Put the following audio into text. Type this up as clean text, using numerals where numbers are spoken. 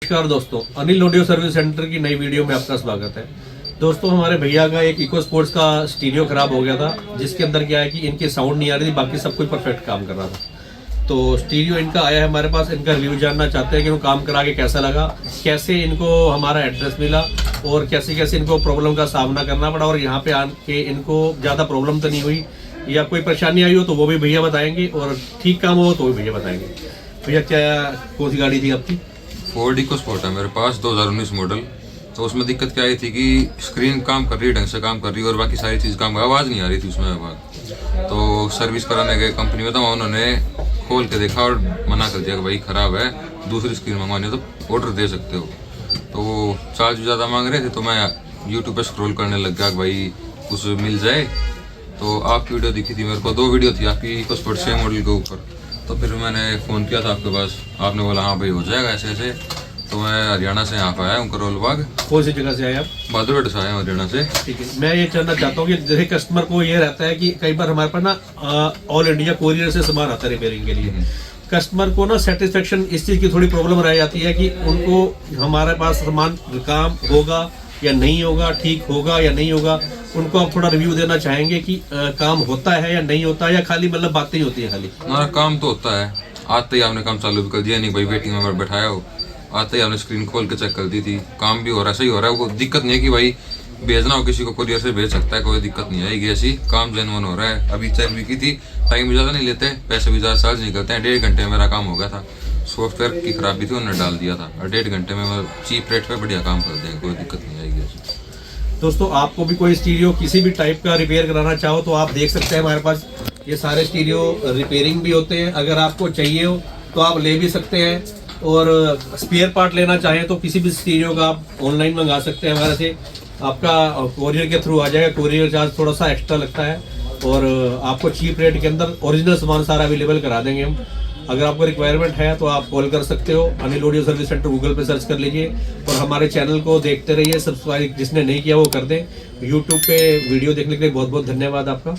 नमस्कार दोस्तों, Anil audio service centre की नई वीडियो में आपका स्वागत है। दोस्तों, हमारे भैया का एक इको स्पोर्ट्स का स्टीरियो खराब हो गया था, जिसके अंदर क्या है कि इनकी साउंड नहीं आ रही थी, बाकी सब कुछ परफेक्ट काम कर रहा था। तो स्टीरियो इनका आया है हमारे पास, इनका रिव्यू जानना चाहते हैं कि वो काम करा के कैसा लगा, कैसे इनको हमारा एड्रेस मिला और कैसे कैसे इनको प्रॉब्लम का सामना करना पड़ा और यहाँ पे आके इनको ज़्यादा प्रॉब्लम तो नहीं हुई या कोई परेशानी आई हो तो वो भी भैया बताएंगे और ठीक काम हो तो भी भैया बताएंगे। भैया क्या कौन सी गाड़ी थी आपकी? फोर्ड इको स्पोर्ट है मेरे पास 2019 मॉडल। तो उसमें दिक्कत क्या आई थी कि स्क्रीन काम कर रही है, ढंग से काम कर रही है और बाकी सारी चीज़ काम, आवाज़ नहीं आ रही थी उसमें आवाज़। तो सर्विस कराने गए कंपनी में, तो उन्होंने खोल के देखा और मना कर दिया कि भाई ख़राब है, दूसरी स्क्रीन मंगवानी हो तो ऑर्डर दे सकते हो। तो वो चार्ज ज़्यादा मांग रहे थे, तो मैं यूट्यूब पर स्क्रॉल करने लग गया कि भाई कुछ मिल जाए। तो आपकी वीडियो दिखी थी मेरे को, 2 वीडियो थी आपकी इको स्पोर्ट सेम मॉडल के ऊपर। तो फिर मैंने फ़ोन किया था आपके पास, आपने बोला हाँ भाई हो जाएगा ऐसे ऐसे। तो मैं हरियाणा से यहाँ पर आया हूँ, करोल बाग। कौन सी जगह से आए आप? बहादुरगढ़ से आया हूँ, हरियाणा से। ठीक है, मैं ये जानना चाहता हूँ कि जैसे कस्टमर को ये रहता है कि कई बार हमारे पास ना ऑल इंडिया कोरियर से सामान आता है रिपेयरिंग के लिए। कस्टमर को ना सेटिस्फेक्शन इस चीज़ की थोड़ी प्रॉब्लम रह जाती है कि उनको हमारे पास सामान काम होगा या नहीं होगा, ठीक होगा या नहीं होगा। उनको आप थोड़ा रिव्यू देना चाहेंगे कि काम होता है या नहीं होता है या खाली मतलब बातें ही होती है खाली? हमारा काम तो होता है, आते ही आपने काम चालू भी कर दिया, नहीं भाई वेटिंग में बैठाया हो, आते ही आपने स्क्रीन खोल के चेक कर दी थी, काम भी हो रहा है, सही हो रहा है। वो दिक्कत नहीं है कि भाई भेजना हो किसी को कोरियर से भेज सकता है, कोई दिक्कत नहीं आएगी ऐसी। काम जेन्युइन हो रहा है। अभी चेक भी की थी, टाइम भी ज़्यादा नहीं लेते, पैसे भी ज़्यादा चार्ज नहीं करते हैं। 1.5 घंटे में मेरा काम हो गया था। सॉफ्टवेयर की खराबी थी, उन्होंने डाल दिया था और 1.5 घंटे में मैं चीप रेट पे बढ़िया काम कर देंगे, कोई दिक्कत नहीं आएगी ऐसी। दोस्तों, आपको भी कोई स्टीरियो किसी भी टाइप का रिपेयर कराना चाहो तो आप देख सकते हैं हमारे पास ये सारे स्टीरियो रिपेयरिंग भी होते हैं। अगर आपको चाहिए हो तो आप ले भी सकते हैं और स्पेयर पार्ट लेना चाहें तो किसी भी स्टीरियो का आप ऑनलाइन मंगा सकते हैं हमारे से। आपका कोरियर के थ्रू आ जाएगा, कोरियर चार्ज थोड़ा सा एक्स्ट्रा लगता है और आपको चीप रेट के अंदर ओरिजिनल सामान सारा अवेलेबल करा देंगे हम। अगर आपको रिक्वायरमेंट है तो आप कॉल कर सकते हो। Anil audio service centre Google पे सर्च कर लीजिए और हमारे चैनल को देखते रहिए। सब्सक्राइब जिसने नहीं किया वो कर दें। यूट्यूब पे वीडियो देखने के लिए बहुत बहुत धन्यवाद आपका।